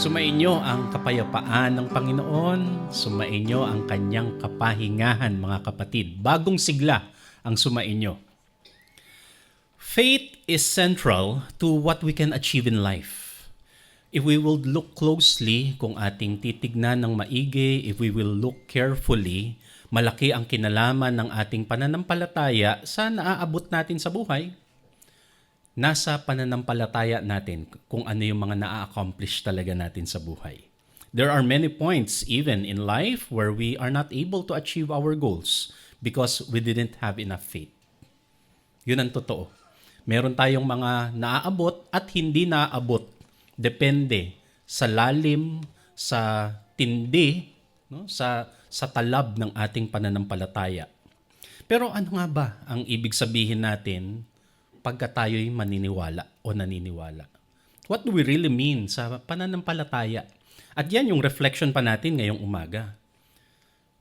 Sumainyo ang kapayapaan ng Panginoon, sumainyo ang kanyang kapahingahan mga kapatid. Bagong sigla ang sumainyo. Faith is central to what we can achieve in life. If we will look closely, kung ating titignan ng maigi, if we will look carefully, malaki ang kinalaman ng ating pananampalataya sa naaabot natin sa buhay. Nasa pananampalataya natin kung ano yung mga na-accomplish talaga natin sa buhay. There are many points even in life where we are not able to achieve our goals because we didn't have enough faith. Yun ang totoo. Meron tayong mga naaabot at hindi naaabot. Depende sa lalim, sa tindi, no? sa talab ng ating pananampalataya. Pero ano nga ba ang ibig sabihin natin pagka tayo'y maniniwala o naniniwala? What do we really mean sa pananampalataya? At yan yung reflection pa natin ngayong umaga.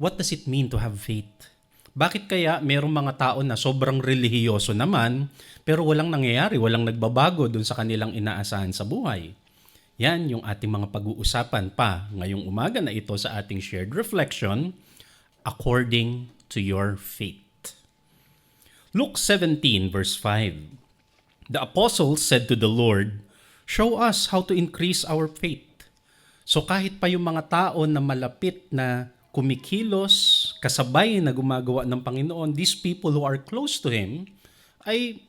What does it mean to have faith? Bakit kaya merong mga tao na sobrang relihiyoso naman pero walang nangyayari, walang nagbabago dun sa kanilang inaasahan sa buhay? Yan yung ating mga pag-uusapan pa ngayong umaga na ito sa ating shared reflection, according to your faith. Luke 17 verse 5. The apostles said to the Lord, "Show us how to increase our faith." So kahit pa yung mga tao na malapit na kumikilos, kasabay na gumagawa ng Panginoon, these people who are close to Him, ay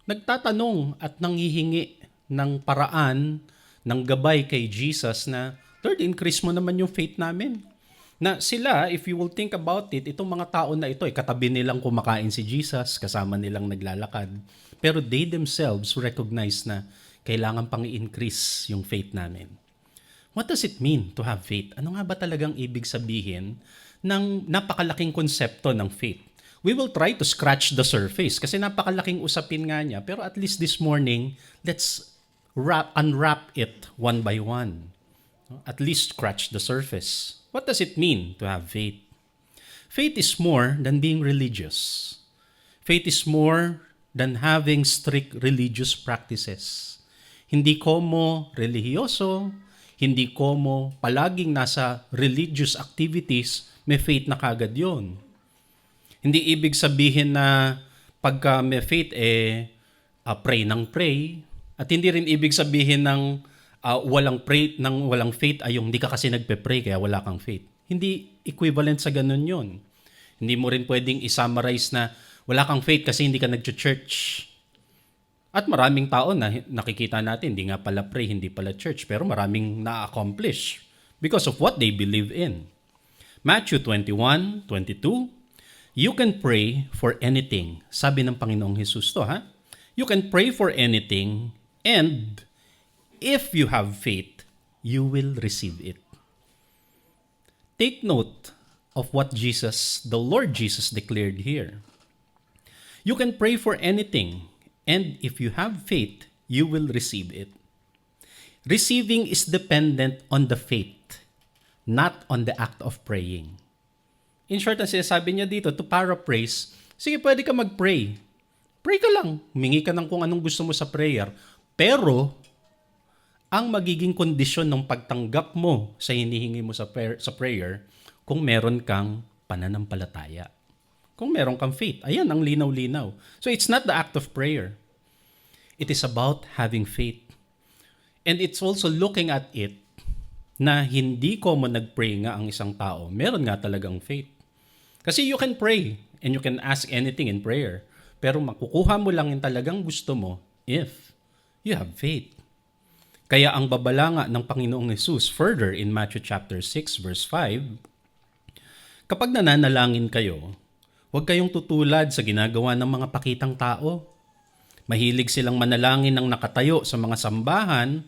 nagtatanong at nanghihingi ng paraan, ng gabay kay Jesus na, Lord, increase mo naman yung faith namin. Na sila, if you will think about it, itong mga tao na ito, katabi nilang kumakain si Jesus, kasama nilang naglalakad. Pero they themselves recognize na kailangan pang i-increase yung faith namin. What does it mean to have faith? Ano nga ba talagang ibig sabihin ng napakalaking konsepto ng faith? We will try to scratch the surface kasi napakalaking usapin nga niya. Pero at least this morning, let's unwrap it one by one. At least scratch the surface. What does it mean to have faith? Faith is more than being religious. Faith is more than having strict religious practices. Hindi komo relihiyoso, hindi komo palaging nasa religious activities, may faith na kagad yon. Hindi ibig sabihin na pagka may faith, pray ng pray. At hindi rin ibig sabihin ng walang faith ay yung hindi ka kasi nagpe-pray kaya wala kang faith. Hindi equivalent sa ganun yun. Hindi mo rin pwedeng i-summarize na wala kang faith kasi hindi ka nag-church. At maraming tao na nakikita natin, hindi nga pala pray, hindi pala church, pero maraming na-accomplish because of what they believe in. Matthew 21:22, you can pray for anything. Sabi ng Panginoong Jesus to, ha? You can pray for anything and if you have faith, you will receive it. Take note of what the Lord Jesus declared here. You can pray for anything, and if you have faith, you will receive it. Receiving is dependent on the faith, not on the act of praying. In short, ang sinasabi niya dito, to paraphrase, sige, pwede ka mag-pray. Pray ka lang. Humingi ka ng kung anong gusto mo sa prayer. Pero ang magiging kondisyon ng pagtanggap mo sa hinihingi mo sa prayer kung meron kang pananampalataya. Kung meron kang faith. Ayan, ang linaw-linaw. So it's not the act of prayer. It is about having faith. And it's also looking at it na hindi common nag-pray nga ang isang tao. Meron nga talagang faith. Kasi you can pray and you can ask anything in prayer. Pero makukuha mo lang yung talagang gusto mo if you have faith. Kaya ang babala nga ng Panginoong Jesus further in Matthew chapter 6 verse 5, kapag nananalangin kayo, huwag kayong tutulad sa ginagawa ng mga pakitang tao. Mahilig silang manalangin ng nakatayo sa mga sambahan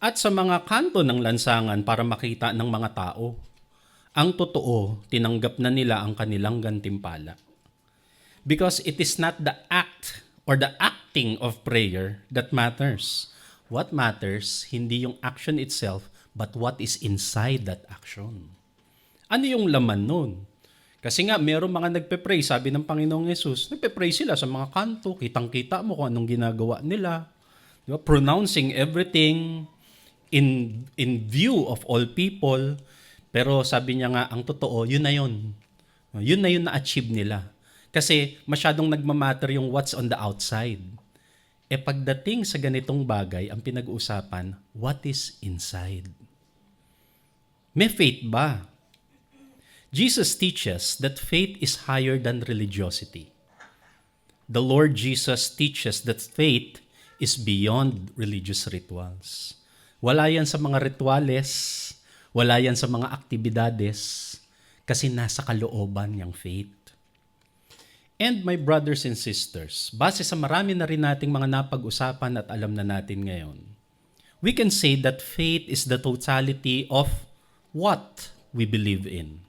at sa mga kanto ng lansangan para makita ng mga tao. Ang totoo, tinanggap na nila ang kanilang gantimpala. Because it is not the act or the acting of prayer that matters. What matters, hindi yung action itself, but what is inside that action. Ano yung laman nun? Kasi nga, mayroong mga nagpe-pray, sabi ng Panginoong Jesus, nagpe-pray sila sa mga kanto, kitang-kita mo kung anong ginagawa nila. Diba? Pronouncing everything, in view of all people. Pero sabi niya nga, ang totoo, yun na yun. Yun na yun na-achieve nila. Kasi masyadong nagmamatter yung what's on the outside. Pagdating sa ganitong bagay, ang pinag-uusapan, what is inside? May faith ba? Jesus teaches that faith is higher than religiosity. The Lord Jesus teaches that faith is beyond religious rituals. Wala yan sa mga rituales, wala yan sa mga aktibidades, kasi nasa kalooban yung faith. And my brothers and sisters, base sa marami na rin nating mga napag-usapan at alam na natin ngayon, we can say that faith is the totality of what we believe in.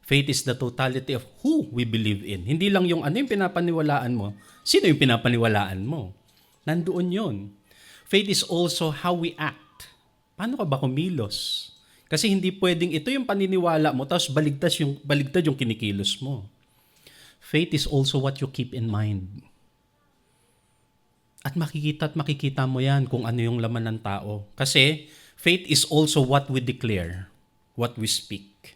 Faith is the totality of who we believe in. Hindi lang yung ano yung pinapaniwalaan mo, sino yung pinapaniwalaan mo. Nandoon yun. Faith is also how we act. Paano ka ba kumilos? Kasi hindi pwedeng ito yung paniniwala mo tapos baligtad yung kinikilos mo. Faith is also what you keep in mind. At makikita mo yan kung ano yung laman ng tao. Kasi faith is also what we declare, what we speak.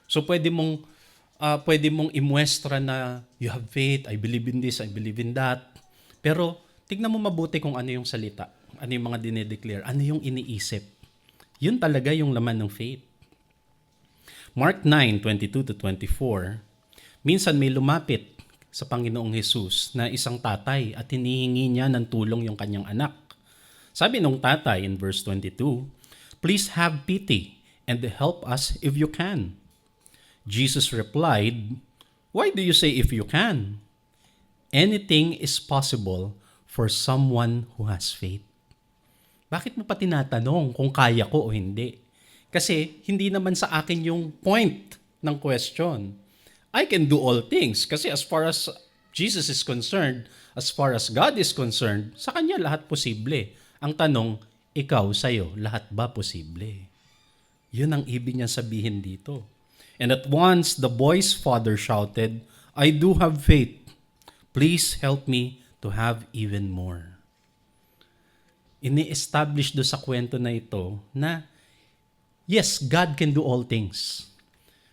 So pwede mong imuestra na you have faith, I believe in this, I believe in that. Pero tignan mo mabuti kung ano yung salita, ano yung mga dinedeclare, ano yung iniisip. Yun talaga yung laman ng faith. Mark 9:22-24, minsan may lumapit sa Panginoong Jesus na isang tatay at hinihingi niya ng tulong yung kanyang anak. Sabi nung tatay in verse 22, "Please have pity and help us if you can." Jesus replied, "Why do you say if you can? Anything is possible for someone who has faith." Bakit mo pa tinatanong kung kaya ko o hindi? Kasi hindi naman sa akin yung point ng question. I can do all things kasi as far as Jesus is concerned, as far as God is concerned, sa Kanya lahat posible. Ang tanong, ikaw sa'yo, lahat ba posible? Yun ang ibig niya sabihin dito. And at once, the boy's father shouted, "I do have faith. Please help me to have even more." Ini-establish do sa kwento na ito na, yes, God can do all things.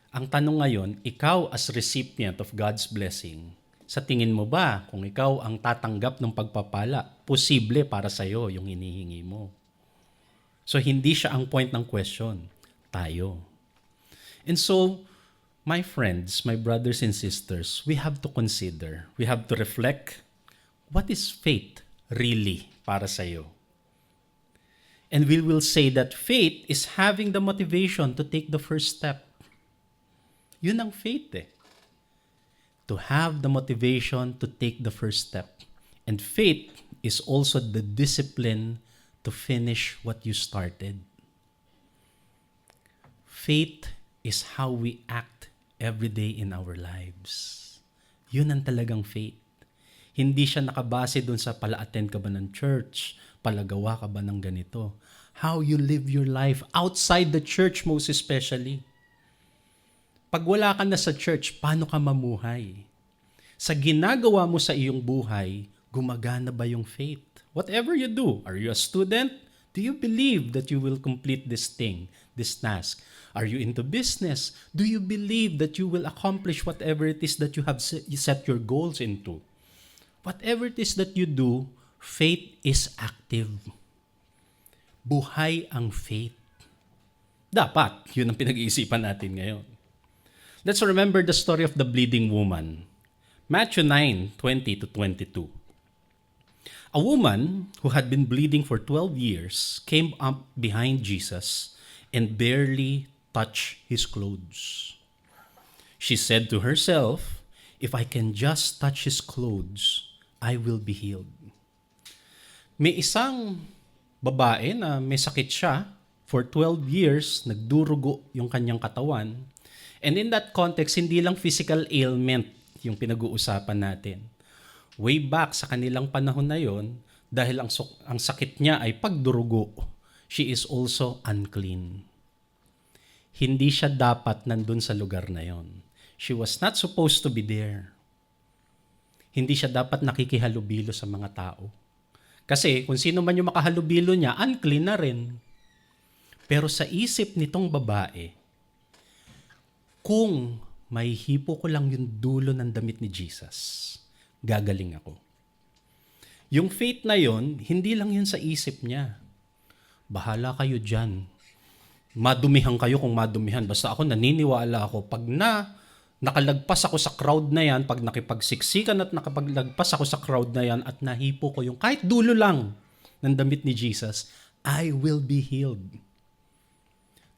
Ang tanong ngayon, ikaw as recipient of God's blessing, sa tingin mo ba kung ikaw ang tatanggap ng pagpapala, posible para sa'yo yung hinihingi mo? So, hindi siya ang point ng question. Tayo. And so, my friends, my brothers and sisters, we have to consider, we have to reflect, what is faith really para sa'yo? And we will say that faith is having the motivation to take the first step. Yun ang faith eh. To have the motivation to take the first step. And faith is also the discipline to finish what you started. Faith is how we act every day in our lives. Yun ang talagang faith. Hindi siya nakabase dun sa pala-attend ka ba ng church, palagawa ka ba ng ganito. How you live your life outside the church most especially. Pag wala ka na sa church, paano ka mamuhay? Sa ginagawa mo sa iyong buhay, gumagana ba yung faith? Whatever you do, are you a student? Do you believe that you will complete this thing, this task? Are you into business? Do you believe that you will accomplish whatever it is that you have set your goals into? Whatever it is that you do, faith is active. Buhay ang faith. Dapat, yun ang pinag-iisipan natin ngayon. Let's remember the story of the bleeding woman. Matthew 9:20-22. A woman who had been bleeding for 12 years came up behind Jesus and barely touched his clothes. She said to herself, "If I can just touch his clothes, I will be healed." May isang babae na may sakit siya for 12 years, nagdurugo yung kanyang katawan. And in that context, hindi lang physical ailment yung pinag-uusapan natin. Way back sa kanilang panahon na yon, dahil ang sakit niya ay pagdurugo, she is also unclean. Hindi siya dapat nandun sa lugar na yon. She was not supposed to be there. Hindi siya dapat nakikihalubilo sa mga tao. Kasi kung sino man yung makahalubilo niya, unclean na rin. Pero sa isip nitong babae, kung may hipo ko lang yung dulo ng damit ni Jesus, gagaling ako. Yung faith na yon, hindi lang yun sa isip niya. Bahala kayo dyan. Madumihan kayo kung madumihan. Basta ako naniniwala ako, pag nakalagpas ako sa crowd na yan, pag nakipagsiksikan at nakapaglagpas ako sa crowd na yan at nahipo ko yung kahit dulo lang ng damit ni Jesus, I will be healed.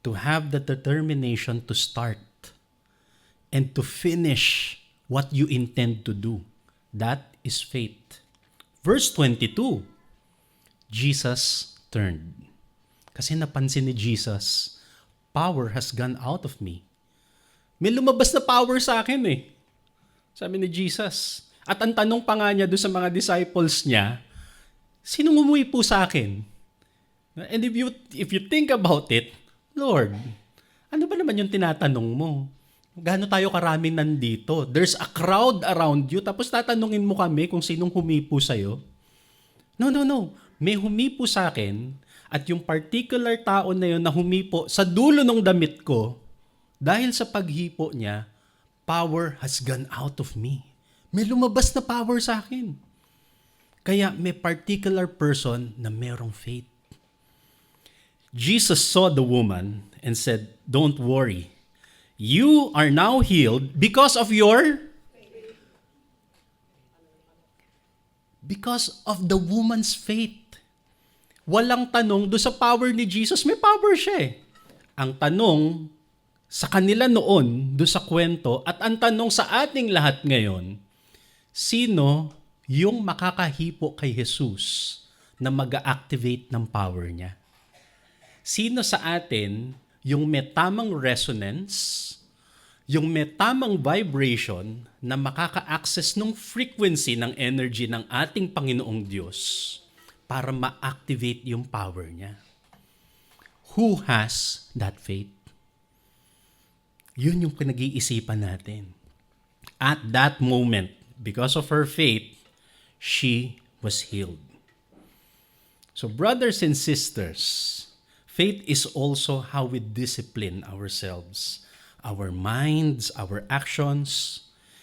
To have the determination to start and to finish what you intend to do. That is faith. Verse 22, Jesus turned. Kasi napansin ni Jesus, power has gone out of me. May lumabas na power sa akin eh. Sabi ni Jesus. At ang tanong pa nga niya doon sa mga disciples niya, sinong umuwi po sa akin? And if you think about it, Lord, ano ba naman yung tinatanong mo? Gaano tayo karami nandito? There's a crowd around you, tapos tatanungin mo kami kung sinong humipo sa'yo? No. May humipo sa akin, at yung particular tao na yun na humipo sa dulo ng damit ko, dahil sa paghipo niya, power has gone out of me. May lumabas na power sa akin. Kaya may particular person na merong faith. Jesus saw the woman and said, "Don't worry. You are now healed because of the woman's faith." Walang tanong do sa power ni Jesus, may power siya eh. Ang tanong sa kanila noon, do sa kwento, at ang tanong sa ating lahat ngayon, sino yung makakahipo kay Jesus na mag-activate ng power niya? Sino sa atin yung may tamang resonance, yung may tamang vibration na makaka-access ng frequency ng energy ng ating Panginoong Diyos para ma-activate yung power niya? Who has that faith? Yun yung pinag-iisipan natin. At that moment, because of her faith, she was healed. So brothers and sisters, faith is also how we discipline ourselves, our minds, our actions.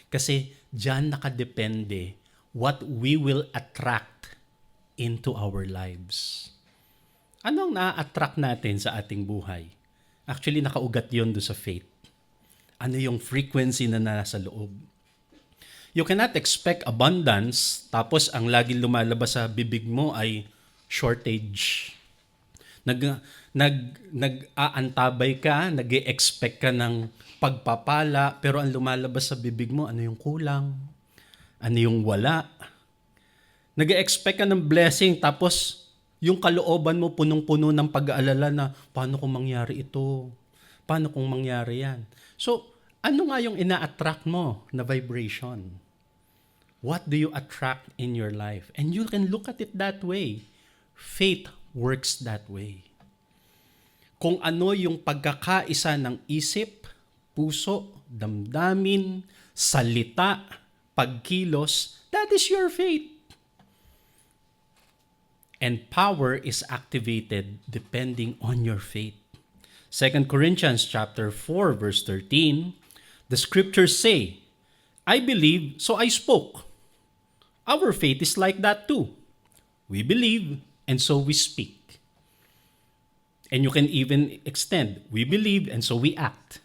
Kasi diyan nakadepende what we will attract into our lives. Anong na-attract natin sa ating buhay? Actually, nakaugat yun doon sa faith. Ano yung frequency na nasa loob? You cannot expect abundance tapos ang laging lumalabas sa bibig mo ay shortage. Nag-aantabay ka, nag-e-expect ka ng pagpapala, pero ang lumalabas sa bibig mo, ano yung kulang? Ano yung wala? Nag-e-expect ka ng blessing, tapos yung kalooban mo punong-puno ng pag-aalala na, paano kung mangyari ito? Paano kung mangyari yan? So, ano nga yung ina-attract mo na vibration? What do you attract in your life? And you can look at it that way. Faith works that way. Kung ano yung pagkakaisa ng isip, puso, damdamin, salita, pagkilos, that is your faith. And power is activated depending on your faith. 2 Corinthians chapter 4 verse 13, the scriptures say, "I believe, so I spoke." Our faith is like that too. We believe, and so we speak. And you can even extend, we believe, and so we act.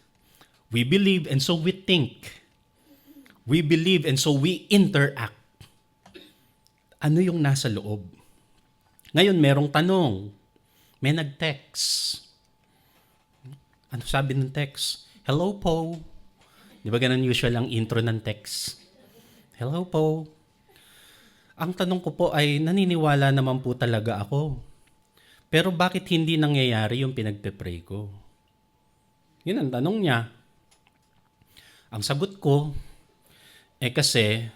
We believe, and so we think. We believe, and so we interact. Ano yung nasa loob? Ngayon, merong tanong. May nag-text. Ano sabi ng text? "Hello po." Di ba ganun usual ang intro ng text? "Hello po. Ang tanong ko po ay, naniniwala naman po talaga ako. Pero bakit hindi nangyayari yung pinagpe-pray ko?" Yun ang tanong niya. Ang sagot ko, kasi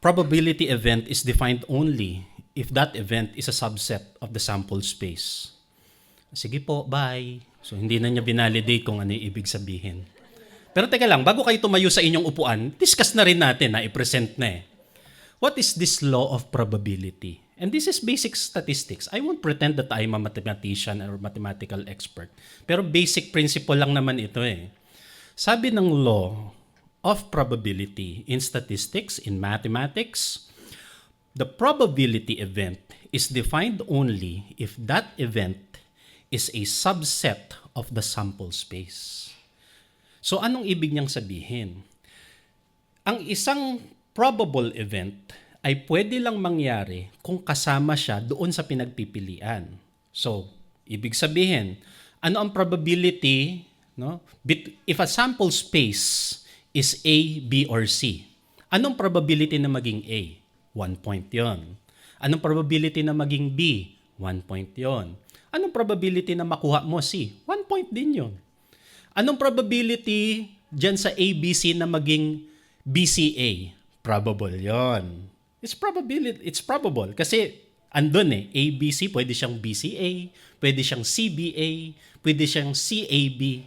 probability event is defined only if that event is a subset of the sample space. Sige po, bye. So hindi na niya binalidate kung ano yung ibig sabihin. Pero teka lang, bago kayo tumayo sa inyong upuan, discuss na rin natin na i-present na eh. What is this law of probability? And this is basic statistics. I won't pretend that I'm a mathematician or mathematical expert. Pero basic principle lang naman ito eh. Sabi ng law of probability in statistics, in mathematics, the probability event is defined only if that event is a subset of the sample space. So anong ibig niyang sabihin? Ang isang probable event ay pwede lang mangyari kung kasama siya doon sa pinagpipilian. So, ibig sabihin, ano ang probability, no? If a sample space is A, B, or C, anong probability na maging A? 1 point yon. Anong probability na maging B? 1 point yon. Anong probability na makuha mo C? 1 point din yon. Anong probability dyan sa ABC na maging BCA? Probable yon. It's probable kasi andun eh, ABC, pwede siyang BCA, pwede siyang CBA, pwede siyang CAB,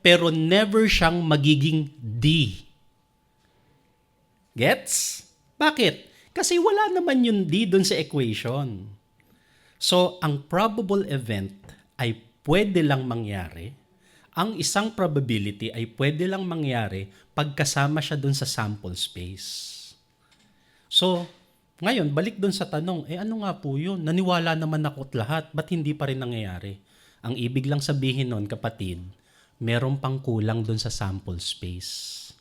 pero never siyang magiging D. Gets? Bakit? Kasi wala naman yung D dun sa equation. So, ang probable event ay pwede lang mangyari. Ang isang probability ay pwede lang mangyari pagkasama siya dun sa sample space. So, ngayon, balik dun sa tanong, ano nga po yun? Naniwala naman ako't lahat, ba't hindi pa rin nangyayari? Ang ibig lang sabihin nun, kapatid, meron pang kulang dun sa sample space.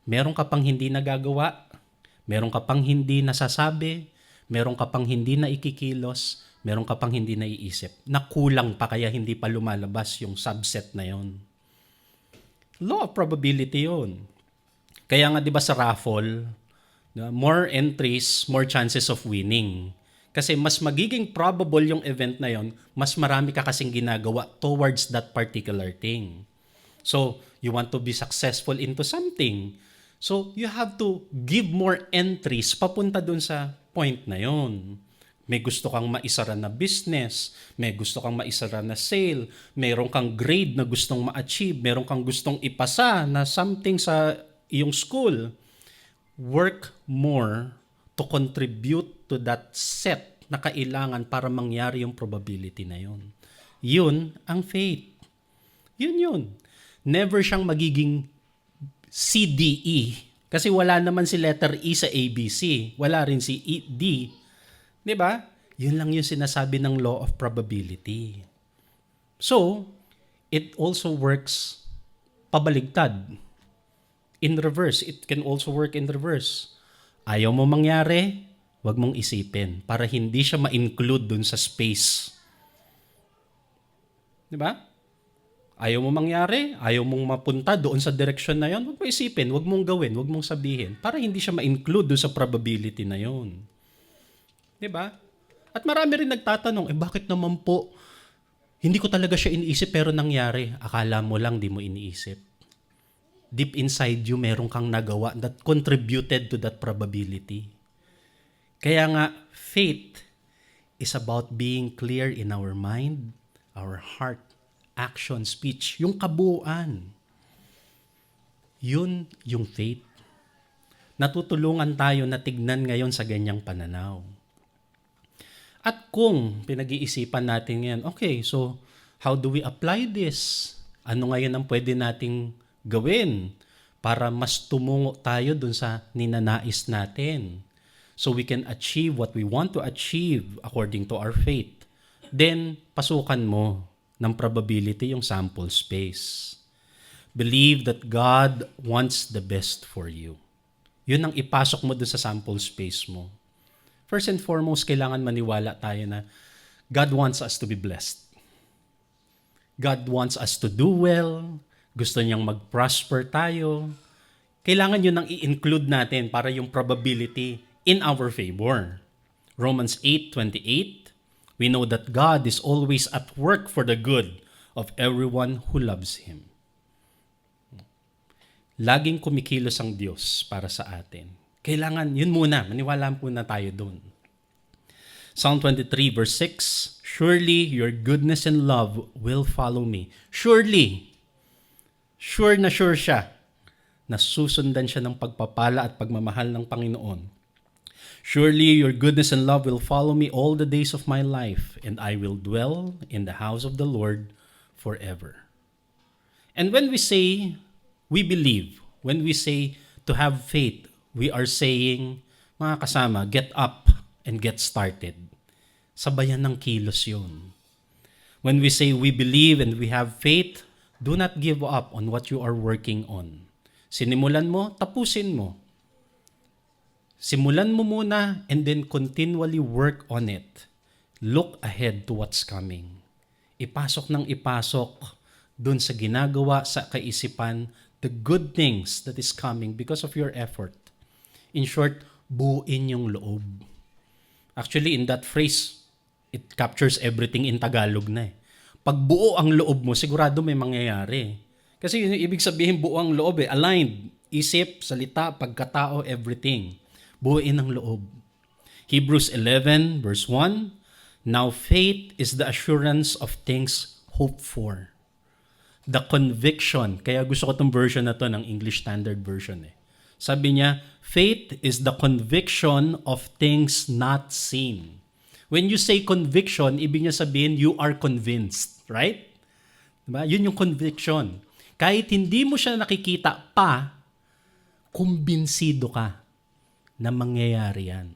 Meron ka pang hindi nagagawa, meron ka pang hindi nasasabi, meron ka pang hindi na ikikilos, meron ka pang hindi naiisip. Nakulang pa kaya hindi pa lumalabas yung subset na yon. Law of probability yun. Kaya nga 'di ba sa raffle, more entries, more chances of winning. Kasi mas magiging probable yung event na yon, mas marami ka kasing ginagawa towards that particular thing. So, you want to be successful into something. So, you have to give more entries papunta dun sa point na yon. May gusto kang maisara na business, may gusto kang maisara na sale, mayroon kang grade na gustong ma-achieve, mayroon kang gustong ipasa na something sa iyong school. Work more to contribute to that set na kailangan para mangyari yung probability na yun. Yun ang faith. Yun. Never siyang magiging CDE. Kasi wala naman si letter E sa ABC. Wala rin si D. Diba? Yun lang yung sinasabi ng law of probability. So, it also works pabaligtad. In reverse, it can also work in reverse. Ayaw mo mangyari, wag mong isipin para hindi siya ma-include dun sa space. Diba? Ayaw mo mangyari, ayaw mong mapunta doon sa direction na yon, wag mo isipin, wag mong gawin, wag mong sabihin para hindi siya ma-include dun sa probability na yon. Diba? At marami rin nagtatanong, bakit naman po hindi ko talaga siya iniisip pero nangyari? Akala mo lang di mo iniisip. Deep inside you, meron kang nagawa that contributed to that probability. Kaya nga, faith is about being clear in our mind, our heart, action, speech, yung kabuuan. Yun yung faith. Natutulungan tayo na tignan ngayon sa ganyang pananaw. At kung pinag-iisipan natin ngayon, okay, so how do we apply this? Ano ngayon ang pwede nating gawin para mas tumungo tayo dun sa ninanais natin so we can achieve what we want to achieve according to our faith? Then, pasukan mo ng probability yung sample space. Believe that God wants the best for you. Yun ang ipasok mo dun sa sample space mo. First and foremost, kailangan maniwala tayo na God wants us to be blessed. God wants us to do well. Gusto niyang mag-prosper tayo. Kailangan yun ang i-include natin para yung probability in our favor. Romans 8:28, we know that God is always at work for the good of everyone who loves Him. Laging kumikilos ang Diyos para sa atin. Kailangan, yun muna, maniwala muna tayo dun. Psalm 23 verse 6, surely your goodness and love will follow me. Surely, sure na sure siya na susundan siya ng pagpapala at pagmamahal ng Panginoon. Surely your goodness and love will follow me all the days of my life, and I will dwell in the house of the Lord forever. And when we say we believe, when we say to have faith, we are saying, mga kasama, get up and get started. Sabayan ng kilos yun. When we say we believe and we have faith, do not give up on what you are working on. Sinimulan mo, tapusin mo. Simulan mo muna and then continually work on it. Look ahead to what's coming. Ipasok ng ipasok dun sa ginagawa sa kaisipan, the good things that is coming because of your effort. In short, buuin yung loob. Actually, in that phrase, it captures everything in Tagalog na eh. Pag buo ang loob mo, sigurado may mangyayari. Kasi yung ibig sabihin buo ang loob eh. Aligned. Isip, salita, pagkatao, everything. Buuin ang loob. Hebrews 11 verse 1, now faith is the assurance of things hoped for. The conviction, kaya gusto ko itong version na to ng English Standard Version eh. Sabi niya, faith is the conviction of things not seen. When you say conviction, ibig niya sabihin you are convinced, right? Diba? Yun yung conviction. Kahit hindi mo siya nakikita pa, kumbinsido ka na mangyayari yan.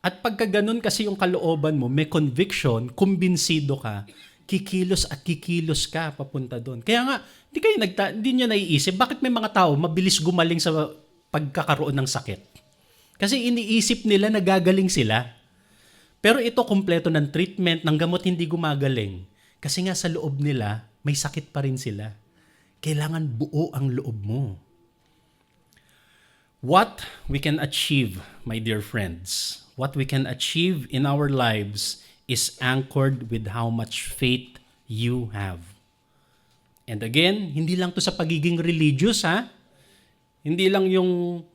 At pagka ganun kasi yung kalooban mo, may conviction, kumbinsido ka, kikilos at kikilos ka papunta doon. Kaya nga, hindi niya naiisip, bakit may mga tao mabilis gumaling sa pagkakaroon ng sakit? Kasi iniisip nila na gagaling sila. Pero ito kumpleto ng treatment, ng gamot hindi gumagaling. Kasi nga sa loob nila, may sakit pa rin sila. Kailangan buo ang loob mo. What we can achieve, my dear friends, what we can achieve in our lives is anchored with how much faith you have. And again, hindi lang to sa pagiging religious, ha? Hindi lang yung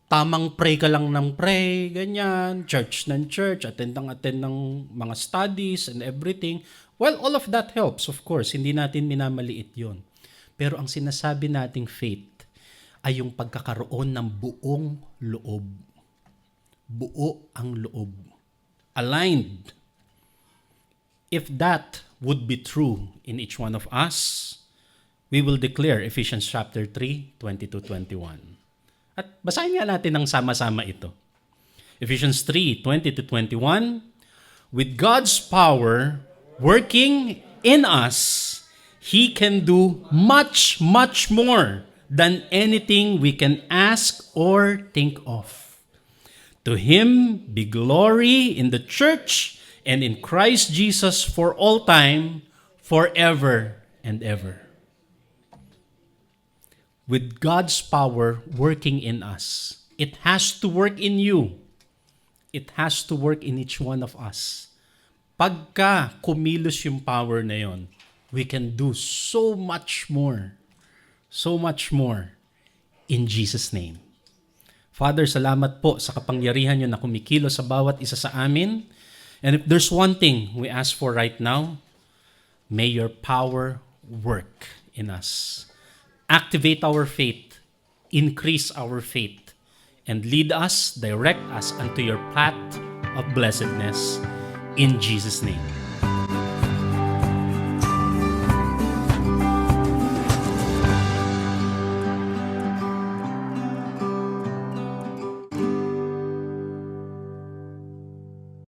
tamang pray ka lang ng pray, ganyan, church ng church, attend ng mga studies and everything. Well, all of that helps, of course. Hindi natin minamaliit yon. Pero ang sinasabi nating faith ay yung pagkakaroon ng buong loob. Buo ang loob. Aligned. If that would be true in each one of us, we will declare Ephesians chapter 3, 20-21. At basahin nga natin ng sama-sama ito. Ephesians 3, 20-21, with God's power working in us, He can do much, much more than anything we can ask or think of. To Him be glory in the church and in Christ Jesus for all time, forever and ever. With God's power working in us, it has to work in you. It has to work in each one of us. Pagka kumilos yung power na yon, we can do so much more in Jesus' name. Father, salamat po sa kapangyarihan nyo na kumikilos sa bawat isa sa amin. And if there's one thing we ask for right now, may your power work in us. Activate our faith, increase our faith, and lead us, direct us unto your path of blessedness. In Jesus' name.